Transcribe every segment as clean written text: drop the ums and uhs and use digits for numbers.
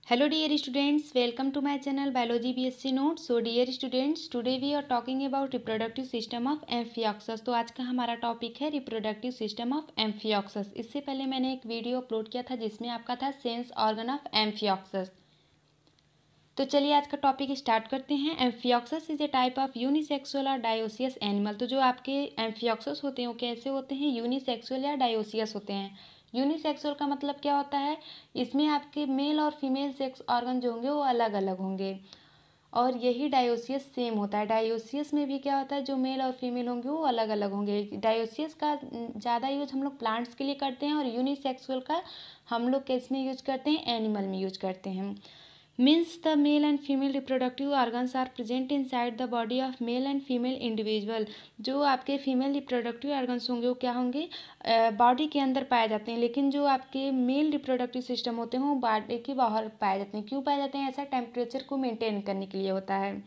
Hello dear students, welcome to my channel Biology BSc Notes. So dear students, today we are talking about reproductive system of Amphioxus. तो आज का हमारा topic है reproductive system of amphioxus. इससे पहले मैंने एक वीडियो अपलोड किया था जिसमें आपका था सेंस ऑर्गन ऑफ एम्फियोक्सस. तो चलिए आज का टॉपिक स्टार्ट करते हैं. Amphioxus is a type of unisexual और डायोसियस एनिमल. तो जो आपके एम्फियोक्सस होते हैं वो कैसे होते हैं? यूनिसेक्सुअल या डायोसियस होते हैं. यूनिसेक्सुअल का मतलब क्या होता है? इसमें आपके मेल और फीमेल सेक्स ऑर्गन जो होंगे वो अलग अलग होंगे. और यही डायोसियस सेम होता है. डायोसियस में भी क्या होता है, जो मेल और फीमेल होंगे वो अलग अलग होंगे. डायोसियस का ज़्यादा यूज हम लोग प्लांट्स के लिए करते हैं और यूनिसेक्सुअल का हम लोग किस में यूज करते हैं? एनिमल में यूज करते हैं. Means the male and female reproductive organs are present inside the body of male and female individual. जो आपके फीमेल रिप्रोडक्टिव ऑर्गन्स होंगे वो क्या होंगे? बॉडी के अंदर पाए जाते हैं. लेकिन जो आपके मेल रिप्रोडक्टिव सिस्टम होते हैं वो बॉडी के बाहर पाए जाते हैं. क्यों पाए जाते हैं? ऐसा टेम्परेचर को मेंटेन करने के लिए होता है.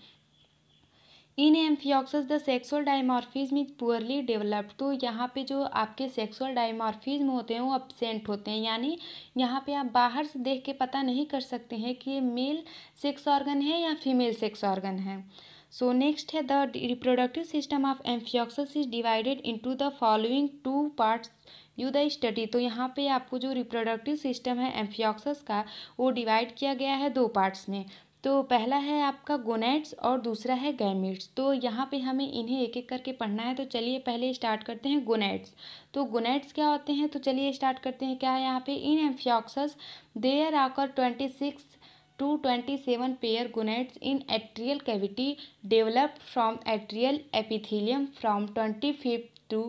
In amphioxus the sexual dimorphism is poorly developed. तो यहाँ पे जो आपके सेक्सुअल डायमॉर्फिज्म होते हैं वो एब्सेंट होते हैं. यानी यहाँ पे आप बाहर से देख के पता नहीं कर सकते हैं कि ये मेल सेक्स ऑर्गन है या फीमेल सेक्स ऑर्गन है. सो नेक्स्ट है the reproductive system of amphioxus is divided into the following two parts you the study. तो यहाँ पे आपको जो रिप्रोडक्टिव सिस्टम है एम्फियोक्सस का वो डिवाइड किया गया है दो पार्ट्स में. तो पहला है आपका गोनेट्स और दूसरा है गैमीट्स. तो यहाँ पे हमें इन्हें एक एक करके पढ़ना है. तो चलिए पहले स्टार्ट करते हैं गोनेट्स. तो गोनेट्स क्या होते हैं? तो चलिए स्टार्ट करते हैं. क्या है यहाँ पे? इन एम्फियोक्सस देयर आकर 26 to 27 pair gonads in atrial cavity developed from atrial epithelium from 25th to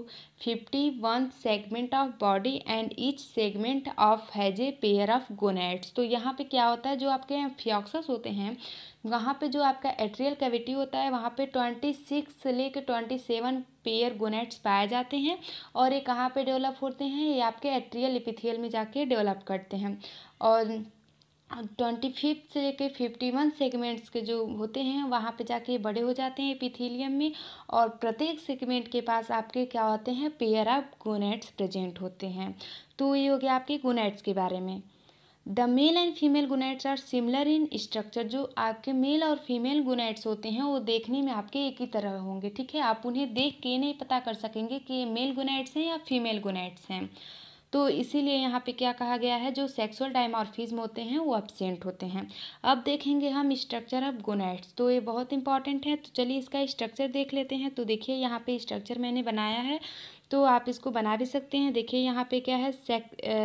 51 segment of body and each segment of has a pair of gonads. तो यहाँ पे क्या होता है, जो आपके एम्फियोक्सस होते हैं वहाँ पे जो आपका एट्रियल कैविटी होता है वहाँ पे 26 से लेकर 27 पेयर गोनेट्स पाए जाते हैं. और ये कहाँ पे डेवलप होते हैं? ये आपके एट्रियल एपिथेलियल में जाके डेवलप करते हैं. और 25 से लेकर 51 सेगमेंट्स के जो होते हैं वहाँ पे जाके बड़े हो जाते हैं एपिथेलियम में. और प्रत्येक सेगमेंट के पास आपके क्या होते हैं? पेयर ऑफ गोनेट्स प्रेजेंट होते हैं. तो ये हो गया आपके गोनेट्स के बारे में. The male and female gonads are similar in structure. जो आपके मेल और फीमेल गोनेट्स होते हैं वो देखने में आपके एक ही तरह होंगे. ठीक है, आप उन्हें देख के नहीं पता कर सकेंगे कि ये मेल गोनेट्स हैं या फीमेल गोनेट्स हैं. तो इसीलिए यहाँ पे क्या कहा गया है, जो सेक्सुअल डायमॉर्फिज्म होते हैं वो एब्सेंट होते हैं. अब देखेंगे हम स्ट्रक्चर ऑफ गोनेट्स. तो ये बहुत इंपॉर्टेंट है. तो चलिए इसका स्ट्रक्चर देख लेते हैं. तो देखिए यहाँ पे स्ट्रक्चर मैंने बनाया है, तो आप इसको बना भी सकते हैं. देखिए यहाँ पे क्या है,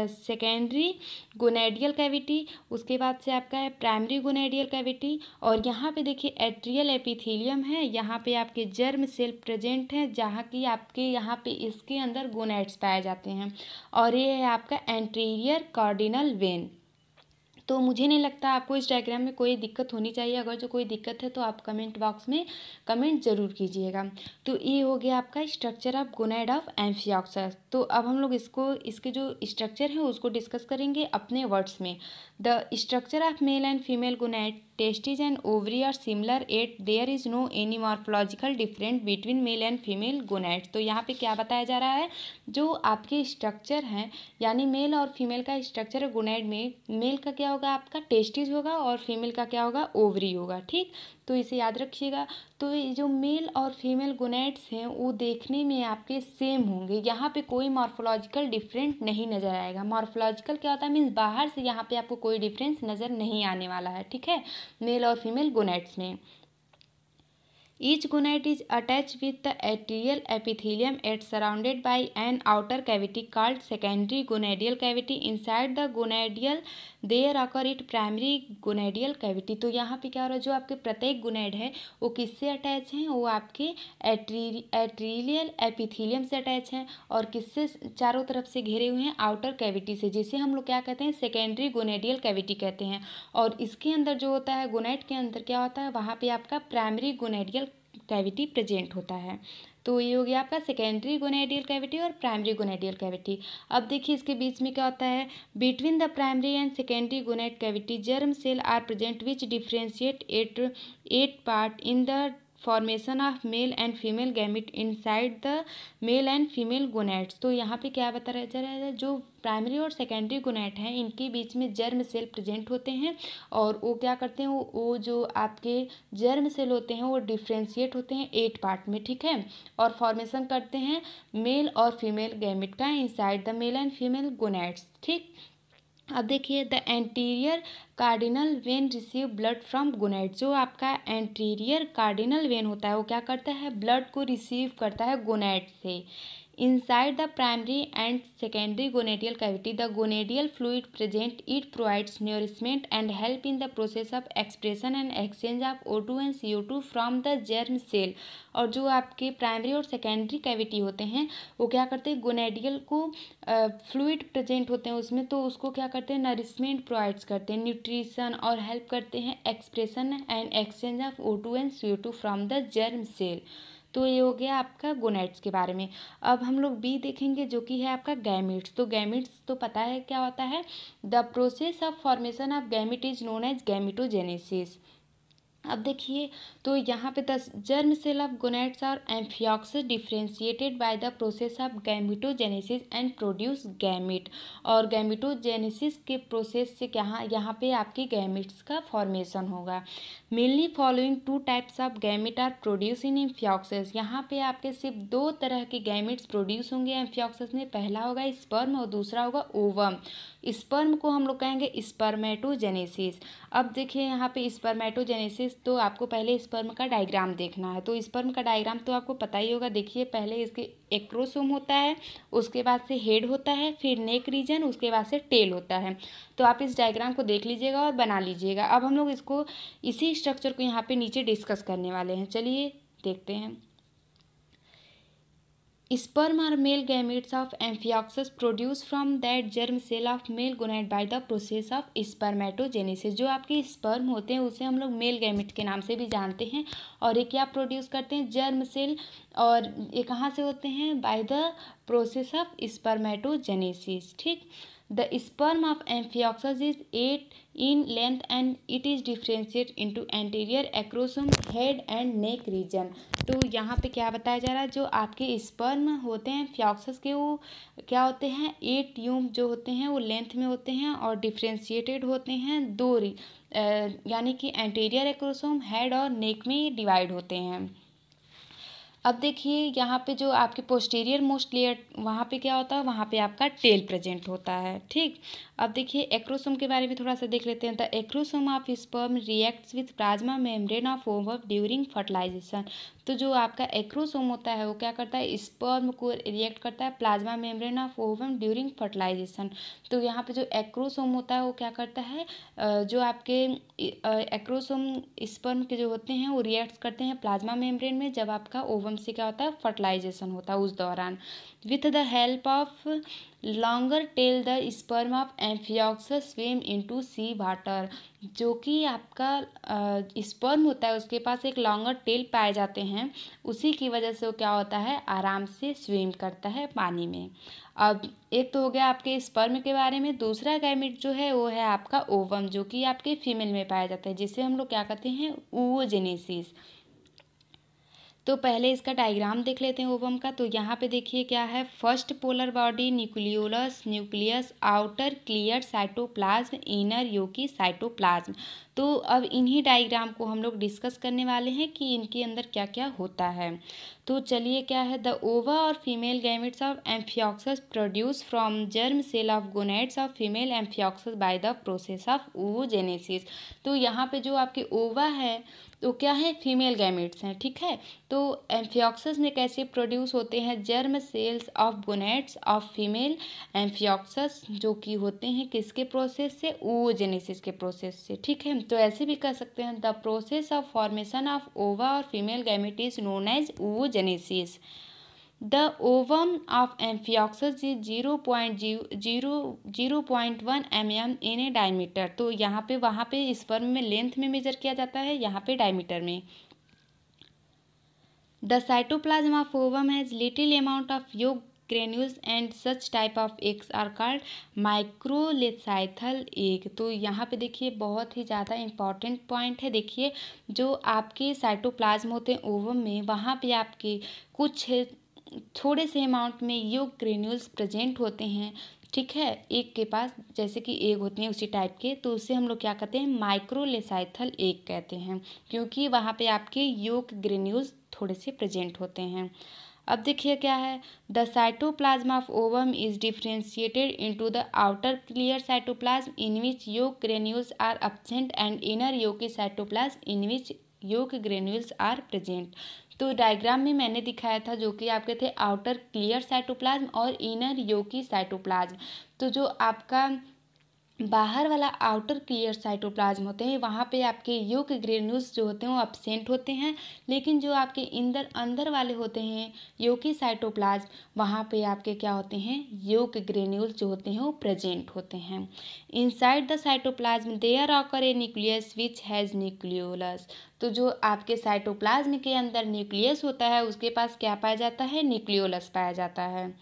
सेकेंडरी गोनेडियल कैविटी, उसके बाद से आपका है प्राइमरी गोनेडियल कैविटी, और यहाँ पे देखिए एट्रियल एपिथेलियम है. यहाँ पे आपके जर्म सेल प्रेजेंट है जहाँ की आपके यहाँ पे इसके अंदर गोनेट्स पाए जाते हैं. और ये है आपका एंटीरियर कार्डिनल वेन. तो मुझे नहीं लगता आपको इस डायग्राम में कोई दिक्कत होनी चाहिए. अगर जो कोई दिक्कत है तो आप कमेंट बॉक्स में कमेंट ज़रूर कीजिएगा. तो ये हो गया आपका structure of gonad of amphioxus. तो अब हम लोग इसके जो स्ट्रक्चर है उसको डिस्कस करेंगे अपने वर्ड्स में. The structure of male and female gonad, testis and ovary are similar at there is no any morphological different between male and female gonad. तो यहाँ पे क्या बताया जा रहा है, जो आपके स्ट्रक्चर हैं यानी मेल और फीमेल का स्ट्रक्चर है गोनेड में, मेल का क्या होगा? आपका टेस्टिस होगा और फीमेल का क्या होगा? ओवरी होगा. ठीक, तो इसे याद रखिएगा. तो ये जो मेल और फीमेल गोनेड्स हैं वो देखने में आपके सेम होंगे. यहाँ पे कोई मॉर्फोलॉजिकल डिफरेंट नहीं नज़र आएगा. मॉर्फोलॉजिकल क्या होता है? मीन्स बाहर से यहाँ पे आपको कोई डिफरेंस नज़र नहीं आने वाला है. ठीक है, मेल और फीमेल गोनेड्स में. Each gonad is attached with the atrial epithelium and surrounded by an outer cavity called secondary gonadial cavity. Inside the gonadial there occur it primary gonadial cavity. तो यहाँ पे क्या हो रहा है, जो आपके प्रत्येक गोनेड है वो किससे अटैच हैं? वो आपके एट्रियल एपिथेलियम से अटैच हैं. और किससे चारों तरफ से घेरे हुए हैं? आउटर कैविटी से, जिसे हम लोग क्या कहते हैं? सेकेंडरी गोनेडियल कैविटी कहते हैं. और इसके अंदर जो होता है गोनेड के अंदर क्या होता है? वहाँ पे आपका प्राइमरी गोनेडियल कैविटी प्रेजेंट होता है. तो ये हो गया आपका सेकेंडरी गोनेडियल कैविटी और प्राइमरी गोनेडियल कैविटी. अब देखिए इसके बीच में क्या होता है, between the primary and secondary gonad cavity germ cell are present which differentiate at part in the formation of male and female gamete inside the male and female gonads. तो यहाँ पे क्या बता रहा है, जो प्राइमरी और सेकेंडरी गोनैड हैं इनके बीच में जर्म सेल प्रेजेंट होते हैं और वो क्या करते हैं, वो जो आपके जर्म सेल होते हैं वो डिफ्रेंशिएट होते हैं 8 पार्ट में, ठीक है, और फॉर्मेशन करते हैं मेल और फीमेल गैमेट का inside the male and female gonads, ठीक। अब देखिए the anterior cardinal when receive blood from gonad. जो आपका एंटीरियर कार्डिनल वेन होता है वो क्या करता है, ब्लड को रिसीव करता है गोनैड से। Inside the primary and secondary gonadial cavity the gonadial fluid present, it provides nourishment and help in the process of expression and exchange of O2 and CO2 from the germ cell. और जो आपके primary और secondary cavity होते हैं वो क्या करते हैं, गोनेडियल को फ्लूइड प्रेजेंट होते हैं उसमें, तो उसको क्या करते हैं, नरिशमेंट प्रोवाइड्स करते हैं, न्यूट्रिशन, और हेल्प करते हैं expression and exchange of O2 and CO2 from the germ cell. तो ये हो गया आपका गोनैड्स के बारे में। अब हम लोग बी देखेंगे जो कि है आपका गैमेट्स। तो गैमेट्स तो पता है क्या होता है, the process of formation of gamete is known as gametogenesis. अब देखिए तो यहाँ पे the germ cell of gonads are amphioxus differentiated by the process of gametogenesis and produce gamete. और गैमेटोजेनेसिस के प्रोसेस से क्या यहाँ पे आपके गैमेट्स का फॉर्मेशन होगा। Mainly following 2 types of gamete are produce in amphioxus. यहाँ पे आपके सिर्फ 2 तरह के गैमेट्स प्रोड्यूस होंगे एम्फियोक्सेस में, पहला होगा स्पर्म और दूसरा होगा ओवम। स्पर्म को हम लोग कहेंगे स्पर्मेटोजेनेसिस। अब देखिए यहाँ पे स्पर्मेटोजेनेसिस, तो आपको पहले स्पर्म का डायग्राम देखना है। तो स्पर्म का डायग्राम तो आपको पता ही होगा, देखिए पहले इसके एक्रोसोम होता है, उसके बाद से हेड होता है, फिर नेक रीजन, उसके बाद से टेल होता है। तो आप इस डायग्राम को देख लीजिएगा और बना लीजिएगा। अब हम लोग इसको इसी स्ट्रक्चर को यहाँ पे नीचे डिस्कस करने वाले हैं, चलिए देखते हैं। Sperm are male gametes of Amphioxus produced from that germ cell of male gonad by the process of spermatogenesis। जो आपके स्पर्म होते हैं उसे हम लोग मेल गैमेट के नाम से भी जानते हैं, और ये क्या प्रोड्यूस करते हैं, जर्म सेल, और ये कहाँ से होते हैं, bye the process of spermatogenesis, ठीक। The sperm of Amphioxus is 8 in length and it is differentiated into anterior acrosome, head and neck region। तो यहाँ पे क्या बताया जा रहा है, जो आपके स्पर्म होते हैं एम्फियोक्सस के वो क्या होते हैं, 8 यूम जो होते हैं वो लेंथ में होते हैं और डिफ्रेंशिएटेड होते हैं 2 यानी कि एंटीरियर एक्रोसोम, हेड और नेक में डिवाइड होते हैं। अब देखिए यहाँ पे जो आपके पोस्टीरियर मोस्ट लेयर वहाँ पे क्या होता है, वहाँ पे आपका टेल प्रेजेंट होता है, ठीक। अब देखिए एक्रोसोम के बारे में थोड़ा सा देख लेते हैं। The acrosome of sperm reacts with plasma membrane of ovum during fertilization. तो जो आपका एक्रोसोम होता है वो क्या करता है, स्पर्म को रिएक्ट करता है plasma membrane of ovum during fertilization. तो यहाँ पे जो एक्रोसोम होता है वो क्या करता है, जो आपके एक्रोसोम स्पर्म के जो होते हैं वो रिएक्ट करते हैं प्लाज्मा मेम्ब्रेन में, जब आपका ओवम से क्या होता है, फर्टिलाइजेशन होता है उस दौरान। With the help of longer tail the sperm of amphioxus swim into sea water. जो कि आपका स्पर्म होता है उसके पास एक लॉन्गर टेल पाए जाते हैं, उसी की वजह से वो क्या होता है, आराम से स्विम करता है पानी में। अब एक तो हो गया आपके स्पर्म के बारे में, दूसरा गैमेट जो है वो है आपका ओवम, जो कि आपके फीमेल में पाया जाता है, जिसे हम लोग क्या कहते हैं, oogenesis। तो पहले इसका डायग्राम देख लेते हैं ओवम का। तो यहाँ पे देखिए क्या है, first polar body nucleolus, nucleus, outer clear cytoplasm, inner yolky cytoplasm. तो अब इन्हीं डायग्राम को हम लोग डिस्कस करने वाले हैं कि इनके अंदर क्या क्या होता है। तो चलिए क्या है, द ओवा और female gametes of amphioxus produce from germ cell of gonads of female amphioxus by the process of oogenesis। तो यहाँ पे जो आपके ओवा है तो क्या है, फीमेल गैमेट्स हैं, ठीक है। तो एम्फियोक्सस में कैसे प्रोड्यूस होते हैं, germ cells of gonads of female amphioxus, जो कि होते हैं किसके प्रोसेस से, oogenesis के प्रोसेस से, ठीक है। तो ऐसे भी कह सकते हैं, the process of formation of ova और female gamete is known as oogenesis। The ovum of Amphioxus is 0.1 mm in a diameter। तो यहाँ पे वहाँ पे स्पर्म में लेंथ में मेजर किया जाता है, यहाँ पे डायमीटर में। The cytoplasm of ovum has little amount of yolk granules and such type of eggs are called microlecithal egg. तो यहाँ पे देखिए बहुत ही ज़्यादा इंपॉर्टेंट पॉइंट है। देखिए जो आपके साइटोप्लाज्म होते हैं ओवम में, वहाँ पे आपके कुछ थोड़े से अमाउंट में योग ग्रेन्यूल्स प्रेजेंट होते हैं, ठीक है, एक के पास जैसे कि एग होती हैं उसी टाइप के, तो उसे हम लोग क्या कहते हैं, माइक्रोलेसाइथल एग कहते हैं, क्योंकि वहाँ पे आपके योग ग्रेन्यूल्स थोड़े से प्रेजेंट होते हैं। अब देखिए क्या है, the cytoplasm of ovum is differentiated into the outer clear cytoplasm in which yolk granules are absent and inner yolky cytoplasm in which yolk granules are present. तो डायग्राम में मैंने दिखाया था जो कि आपके थे आउटर क्लियर साइटोप्लाज्म और इनर योगी साइटोप्लाज्म। तो जो आपका बाहर वाला आउटर क्लियर साइटोप्लाज्म होते हैं, वहाँ पे आपके योग ग्रेन्यूल्स जो होते हैं वो एब्सेंट होते हैं, लेकिन जो आपके अंदर वाले होते हैं योगी साइटोप्लाज्म, वहाँ पे आपके क्या होते हैं, योग ग्रेन्यूल्स जो होते हैं वो प्रेजेंट होते हैं। Inside the cytoplasm there occur a nucleus which has nucleolus. तो जो आपके साइटोप्लाज्म के अंदर न्यूक्लियस होता है उसके पास क्या पाया जाता है, न्यूक्लियोलस पाया जाता है।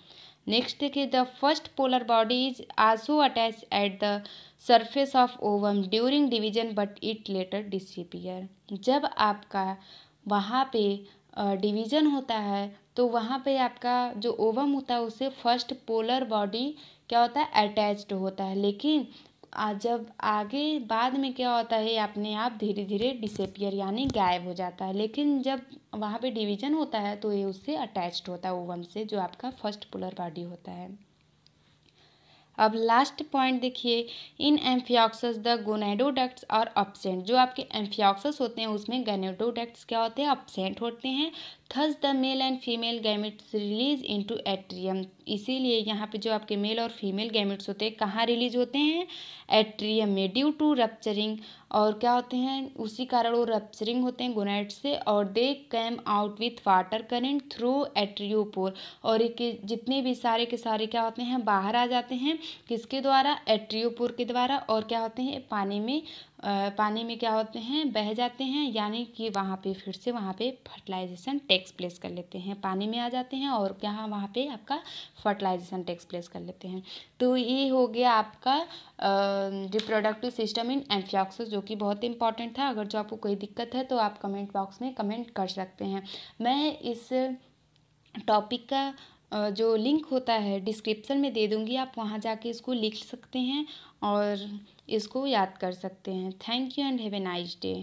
नेक्स्ट देखिए, the first polar body is also attach at the surface of ovum during division but it later disappear. जब आपका वहाँ पे डिवीजन होता है तो वहाँ पे आपका जो ओवम होता है उससे फर्स्ट पोलर बॉडी क्या होता है, अटैच्ड होता है, लेकिन जब आगे बाद में क्या होता है अपने आप धीरे धीरे डिसअपीयर यानी गायब हो जाता है। लेकिन जब वहाँ पे डिवीजन होता है तो ये उससे अटैच्ड होता है ओवम से, जो आपका फर्स्ट पोलर बॉडी होता है। अब लास्ट पॉइंट देखिए, इन एम्फियोक्सस द गोनेडोडक्ट्स और एब्सेंट। जो आपके एम्फियोक्सस होते हैं उसमें गोनेडोडक्ट्स क्या होते हैं, एब्सेंट होते हैं। Thus the male and female gametes release into atrium. इसीलिए यहाँ पे जो आपके मेल और फीमेल गैमेट्स होते हैं कहाँ रिलीज होते हैं, एट्रियम में, ड्यू टू रप्चरिंग। और क्या होते हैं, उसी कारण वो रप्चरिंग होते हैं गोनेड से, और they came out with water current through atriopore. और एक जितने भी सारे के सारे क्या होते हैं बाहर आ जाते हैं, किसके द्वारा, एट्रियोपोर के द्वारा, और क्या होते हैं पानी में क्या होते हैं, बह जाते हैं, यानी कि वहाँ पे फिर से वहाँ पे फर्टिलाइजेशन टेक्स प्लेस कर लेते हैं, पानी में आ जाते हैं और क्या वहाँ पे आपका फर्टिलाइजेशन टेक्स प्लेस कर लेते हैं। तो ये हो गया आपका रिप्रोडक्टिव सिस्टम इन एम्फियोक्सस, जो कि बहुत इंपॉर्टेंट था। अगर जो आपको कोई दिक्कत है तो आप कमेंट बॉक्स में कमेंट कर सकते हैं। मैं इस टॉपिक का जो लिंक होता है डिस्क्रिप्शन में दे दूँगी, आप वहाँ जाके इसको लिख सकते हैं और इसको याद कर सकते हैं। Thank you and have a nice day.